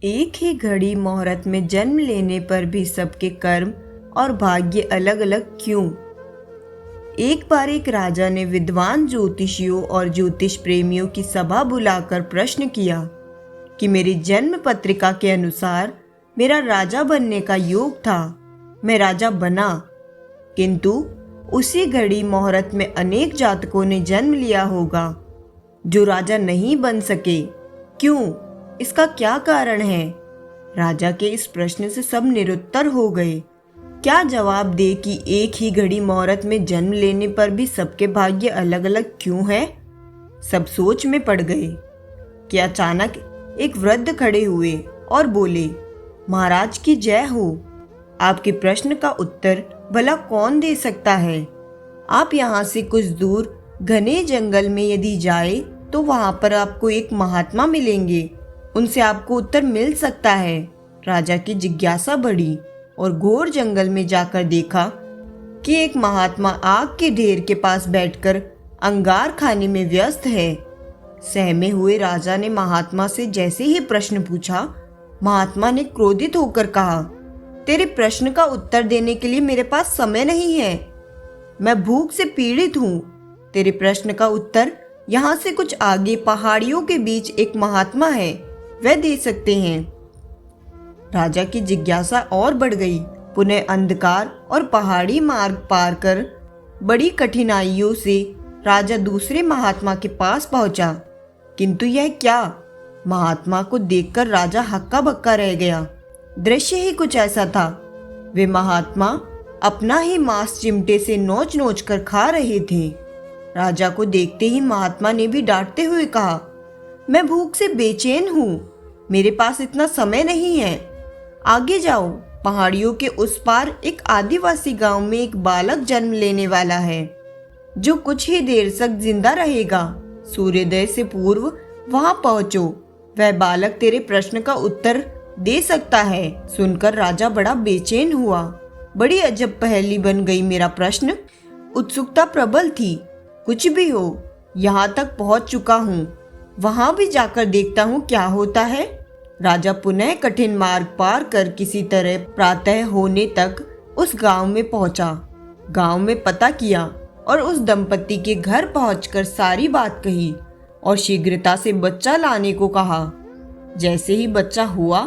एक ही घड़ी मुहूर्त में जन्म लेने पर भी सबके कर्म और भाग्य अलग अलग क्यों? एक बार एक राजा ने विद्वान ज्योतिषियों और ज्योतिष प्रेमियों की सभा बुलाकर प्रश्न किया कि मेरी जन्म पत्रिका के अनुसार मेरा राजा बनने का योग था। मैं राजा बना, किंतु उसी घड़ी मुहूर्त में अनेक जातकों ने जन्म लिया होगा जो राजा नहीं बन सके। क्यों? इसका क्या कारण है? राजा के इस प्रश्न से सब निरुत्तर हो गए। क्या जवाब दे कि एक ही घड़ी मुहूर्त में जन्म लेने पर भी सबके भाग्य अलग अलग क्यों है? सब सोच में पड़ गए कि अचानक एक वृद्ध खड़े हुए और बोले, महाराज की जय हो। आपके प्रश्न का उत्तर भला कौन दे सकता है? आप यहाँ से कुछ दूर घने जंगल में यदि जाए तो वहां पर आपको एक महात्मा मिलेंगे, उनसे आपको उत्तर मिल सकता है। राजा की जिज्ञासा बढ़ी और घोर जंगल में जाकर देखा कि एक महात्मा आग के ढेर के पास बैठकर अंगार खाने में व्यस्त है। सहमे हुए राजा ने महात्मा से जैसे ही प्रश्न पूछा, महात्मा ने क्रोधित होकर कहा, तेरे प्रश्न का उत्तर देने के लिए मेरे पास समय नहीं है। मैं भूख से पीड़ित हूँ। तेरे प्रश्न का उत्तर यहाँ से कुछ आगे पहाड़ियों के बीच एक महात्मा है, वह दे सकते हैं। राजा की जिज्ञासा और बढ़ गई। पुनः अंधकार और पहाड़ी मार्ग पार कर बड़ी कठिनाइयों से राजा दूसरे महात्मा के पास पहुंचा, किंतु यह क्या? महात्मा को देखकर राजा हक्का बक्का रह गया। दृश्य ही कुछ ऐसा था। वे महात्मा अपना ही मांस चिमटे से नोच नोच कर खा रहे थे। राजा को देखते ही महात्मा ने भी डांटते हुए कहा, मैं भूख से बेचैन हूँ, मेरे पास इतना समय नहीं है। आगे जाओ, पहाड़ियों के उस पार एक आदिवासी गांव में एक बालक जन्म लेने वाला है जो कुछ ही देर तक जिंदा रहेगा। सूर्योदय से पूर्व वहां पहुंचो, वह बालक तेरे प्रश्न का उत्तर दे सकता है। सुनकर राजा बड़ा बेचैन हुआ। बड़ी अजब पहेली बन गई मेरा प्रश्न। उत्सुकता प्रबल थी। कुछ भी हो, यहाँ तक पहुंच चुका हूँ, वहां भी जाकर देखता हूँ क्या होता है। राजा पुनः कठिन मार्ग पार कर किसी तरह प्रातः होने तक उस गांव में पहुंचा। गांव में पता किया और उस दंपति के घर पहुंचकर सारी बात कही और शीघ्रता से बच्चा लाने को कहा। जैसे ही बच्चा हुआ,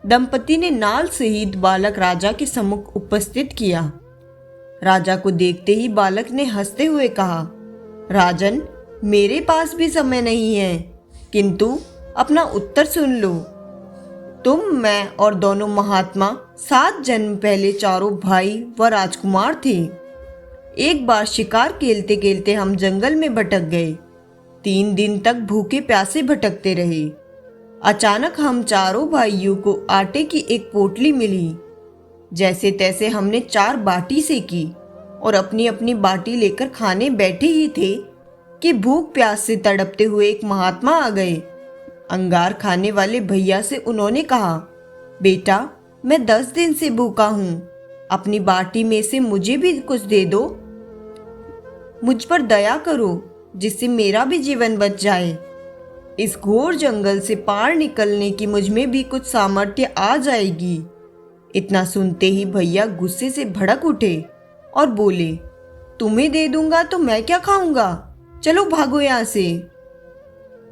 दंपति ने नाल सहित बालक राजा के सम्मुख उपस्थित किया। राजा को देखते ही बालक ने हंसते हुए कहा, राजन, मेरे पास भी समय नहीं है, किंतु अपना उत्तर सुन लो। तुम, मैं और दोनों महात्मा 7 जन्म पहले चारों भाई व राजकुमार थे। एक बार शिकार खेलते खेलते हम जंगल में भटक गए। 3 दिन तक भूखे प्यासे भटकते रहे। अचानक हम चारों भाइयों को आटे की एक पोटली मिली। जैसे तैसे हमने 4 बाटी सेकी और अपनी अपनी बाटी लेकर खाने बैठे ही थे कि भूख प्यास से तड़पते हुए एक महात्मा आ गए। अंगार खाने वाले भैया से उन्होंने कहा, बेटा, मैं 10 दिन से भूखा हूँ, अपनी बाटी में से मुझे भी कुछ दे दो। मुझ पर दया करो, जिससे मेरा भी जीवन बच जाए। इस घोर जंगल से पार निकलने की मुझ में भी कुछ सामर्थ्य आ जाएगी। इतना सुनते ही भैया गुस्से से भड़क उठे और बोले, तुम्हें दे दूंगा तो मैं क्या खाऊंगा? चलो भागो यहाँ से।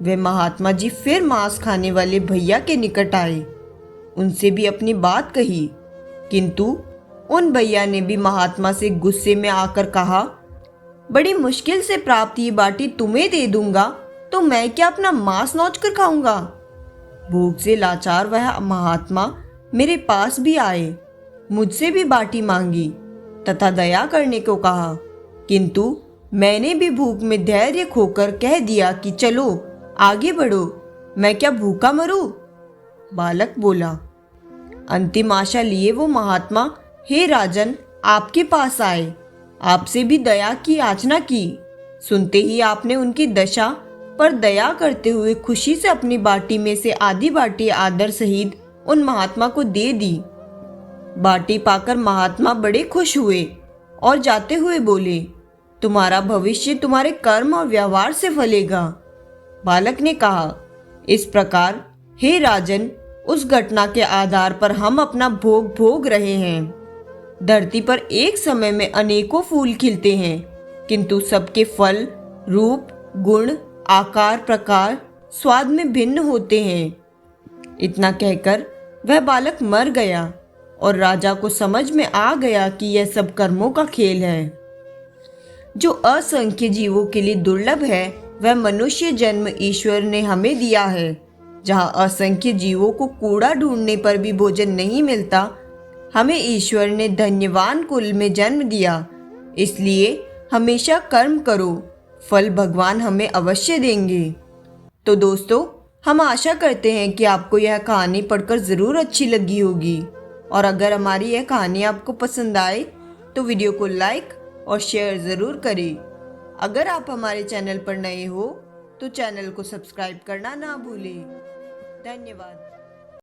वे महात्मा जी फिर मांस खाने वाले भैया के निकट आए। उनसे भी अपनी बात कही, किंतु उन भैया ने भी महात्मा से गुस्से में आकर कहा, बड़ी मुश्किल से प्राप्त ये बाटी तुम्हें दे दूंगा तो मैं क्या अपना मांस नोच कर खाऊंगा? भूख से लाचार वह महात्मा मेरे पास भी आए, मुझसे भी बाटी मांगी तथा दया करने को कहा, किंतु मैंने भी भूख में धैर्य खोकर कह दिया कि चलो आगे बढ़ो, मैं क्या भूखा मरूं? बालक बोला। अंतिम आशा लिए वो महात्मा, हे राजन, आपके पास आए, आपसे भी दया की याचना की। सुनते ही आपने उनकी दशा पर दया करते हुए खुशी से अपनी बाटी में से आधी बाटी आदर सहित उन महात्मा को दे दी। बाटी पाकर महात्मा बड़े खुश हुए और जाते हुए बोले, तुम्हारा भविष्य तुम्हारे कर्म और व्यवहार से फलेगा। बालक ने कहा, इस प्रकार हे राजन, उस घटना के आधार पर हम अपना भोग भोग रहे हैं। धरती पर एक समय में अनेकों फूल खिलते हैं, किंतु सबके फल, रूप, गुण, आकार, प्रकार, स्वाद में भिन्न होते हैं। इतना कहकर वह बालक मर गया और राजा को समझ में आ गया कि यह सब कर्मों का खेल है। जो असंख्य जीवों के लिए दुर्लभ है, वह मनुष्य जन्म ईश्वर ने हमें दिया है। जहाँ असंख्य जीवों को कूड़ा ढूंढने पर भी भोजन नहीं मिलता, हमें ईश्वर ने धन्यवान कुल में जन्म दिया। इसलिए हमेशा कर्म करो, फल भगवान हमें अवश्य देंगे। तो दोस्तों, हम आशा करते हैं कि आपको यह कहानी पढ़कर ज़रूर अच्छी लगी होगी, और अगर हमारी यह कहानी आपको पसंद आए तो वीडियो को लाइक और शेयर ज़रूर करें। अगर आप हमारे चैनल पर नए हो तो चैनल को सब्सक्राइब करना ना भूलें। धन्यवाद।